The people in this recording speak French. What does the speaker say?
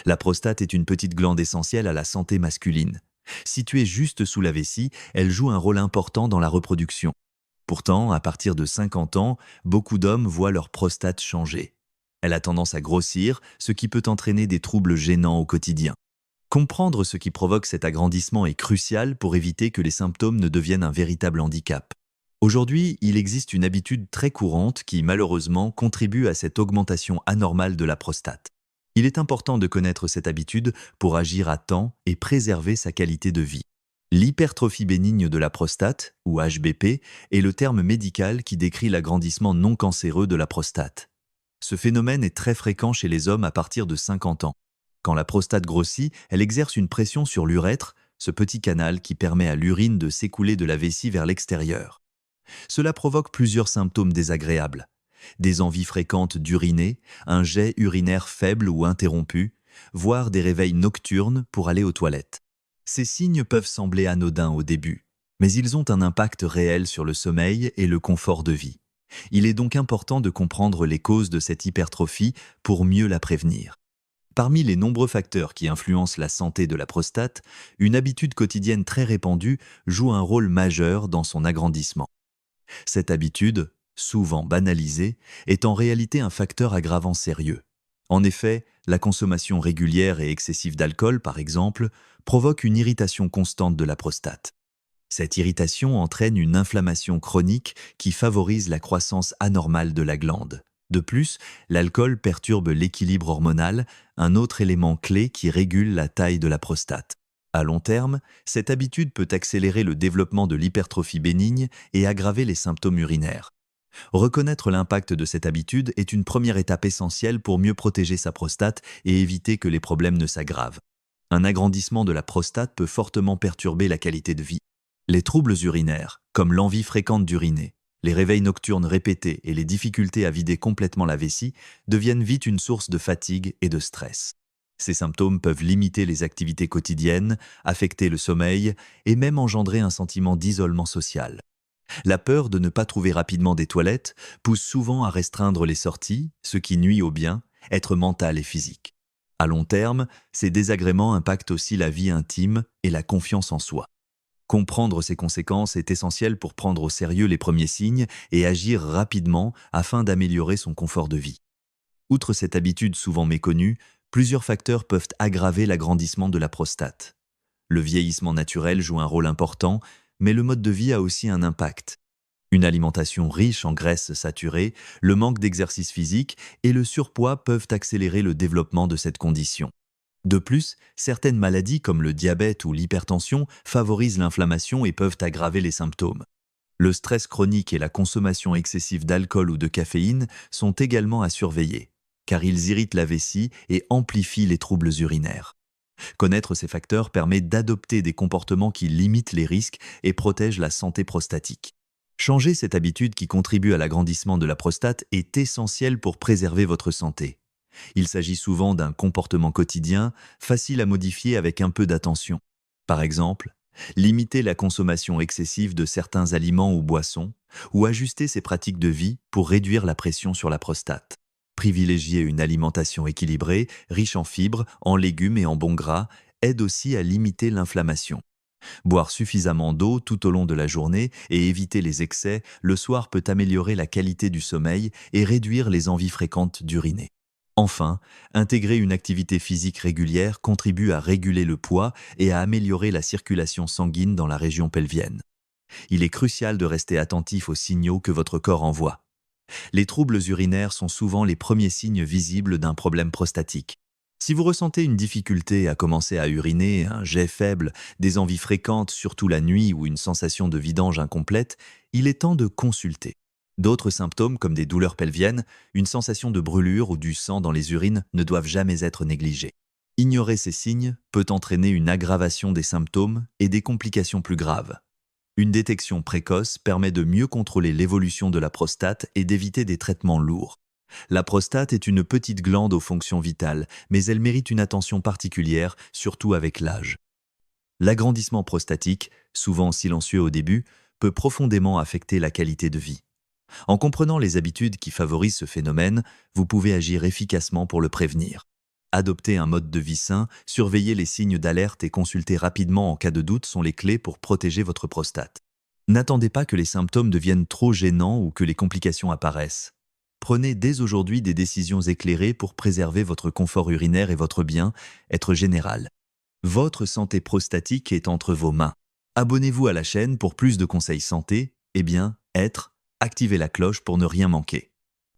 La prostate est une petite glande essentielle à la santé masculine. Située juste sous la vessie, elle joue un rôle important dans la reproduction. Pourtant, à partir de 50 ans, beaucoup d'hommes voient leur prostate changer. Elle a tendance à grossir, ce qui peut entraîner des troubles gênants au quotidien. Comprendre ce qui provoque cet agrandissement est crucial pour éviter que les symptômes ne deviennent un véritable handicap. Aujourd'hui, il existe une habitude très courante qui, malheureusement, contribue à cette augmentation anormale de la prostate. Il est important de connaître cette habitude pour agir à temps et préserver sa qualité de vie. L'hypertrophie bénigne de la prostate, ou HBP, est le terme médical qui décrit l'agrandissement non cancéreux de la prostate. Ce phénomène est très fréquent chez les hommes à partir de 50 ans. Quand la prostate grossit, elle exerce une pression sur l'urètre, ce petit canal qui permet à l'urine de s'écouler de la vessie vers l'extérieur. Cela provoque plusieurs symptômes désagréables. Des envies fréquentes d'uriner, un jet urinaire faible ou interrompu, voire des réveils nocturnes pour aller aux toilettes. Ces signes peuvent sembler anodins au début, mais ils ont un impact réel sur le sommeil et le confort de vie. Il est donc important de comprendre les causes de cette hypertrophie pour mieux la prévenir. Parmi les nombreux facteurs qui influencent la santé de la prostate, une habitude quotidienne très répandue joue un rôle majeur dans son agrandissement. Cette habitude, souvent banalisée, est en réalité un facteur aggravant sérieux. En effet, la consommation régulière et excessive d'alcool, par exemple, provoque une irritation constante de la prostate. Cette irritation entraîne une inflammation chronique qui favorise la croissance anormale de la glande. De plus, l'alcool perturbe l'équilibre hormonal, un autre élément clé qui régule la taille de la prostate. À long terme, cette habitude peut accélérer le développement de l'hypertrophie bénigne et aggraver les symptômes urinaires. Reconnaître l'impact de cette habitude est une première étape essentielle pour mieux protéger sa prostate et éviter que les problèmes ne s'aggravent. Un agrandissement de la prostate peut fortement perturber la qualité de vie. Les troubles urinaires, comme l'envie fréquente d'uriner, les réveils nocturnes répétés et les difficultés à vider complètement la vessie, deviennent vite une source de fatigue et de stress. Ces symptômes peuvent limiter les activités quotidiennes, affecter le sommeil et même engendrer un sentiment d'isolement social. La peur de ne pas trouver rapidement des toilettes pousse souvent à restreindre les sorties, ce qui nuit au bien-être mental et physique. À long terme, ces désagréments impactent aussi la vie intime et la confiance en soi. Comprendre ces conséquences est essentiel pour prendre au sérieux les premiers signes et agir rapidement afin d'améliorer son confort de vie. Outre cette habitude souvent méconnue, plusieurs facteurs peuvent aggraver l'agrandissement de la prostate. Le vieillissement naturel joue un rôle important, mais le mode de vie a aussi un impact. Une alimentation riche en graisses saturées, le manque d'exercice physique et le surpoids peuvent accélérer le développement de cette condition. De plus, certaines maladies comme le diabète ou l'hypertension favorisent l'inflammation et peuvent aggraver les symptômes. Le stress chronique et la consommation excessive d'alcool ou de caféine sont également à surveiller, car ils irritent la vessie et amplifient les troubles urinaires. Connaître ces facteurs permet d'adopter des comportements qui limitent les risques et protègent la santé prostatique. Changer cette habitude qui contribue à l'agrandissement de la prostate est essentiel pour préserver votre santé. Il s'agit souvent d'un comportement quotidien, facile à modifier avec un peu d'attention. Par exemple, limiter la consommation excessive de certains aliments ou boissons, ou ajuster ses pratiques de vie pour réduire la pression sur la prostate. Privilégier une alimentation équilibrée, riche en fibres, en légumes et en bons gras, aide aussi à limiter l'inflammation. Boire suffisamment d'eau tout au long de la journée et éviter les excès le soir peut améliorer la qualité du sommeil et réduire les envies fréquentes d'uriner. Enfin, intégrer une activité physique régulière contribue à réguler le poids et à améliorer la circulation sanguine dans la région pelvienne. Il est crucial de rester attentif aux signaux que votre corps envoie. Les troubles urinaires sont souvent les premiers signes visibles d'un problème prostatique. Si vous ressentez une difficulté à commencer à uriner, un jet faible, des envies fréquentes, surtout la nuit ou une sensation de vidange incomplète, il est temps de consulter. D'autres symptômes comme des douleurs pelviennes, une sensation de brûlure ou du sang dans les urines ne doivent jamais être négligés. Ignorer ces signes peut entraîner une aggravation des symptômes et des complications plus graves. Une détection précoce permet de mieux contrôler l'évolution de la prostate et d'éviter des traitements lourds. La prostate est une petite glande aux fonctions vitales, mais elle mérite une attention particulière, surtout avec l'âge. L'agrandissement prostatique, souvent silencieux au début, peut profondément affecter la qualité de vie. En comprenant les habitudes qui favorisent ce phénomène, vous pouvez agir efficacement pour le prévenir. Adopter un mode de vie sain, surveiller les signes d'alerte et consulter rapidement en cas de doute sont les clés pour protéger votre prostate. N'attendez pas que les symptômes deviennent trop gênants ou que les complications apparaissent. Prenez dès aujourd'hui des décisions éclairées pour préserver votre confort urinaire et votre bien-être général. Votre santé prostatique est entre vos mains. Abonnez-vous à la chaîne pour plus de conseils santé et bien-être. Activez la cloche pour ne rien manquer.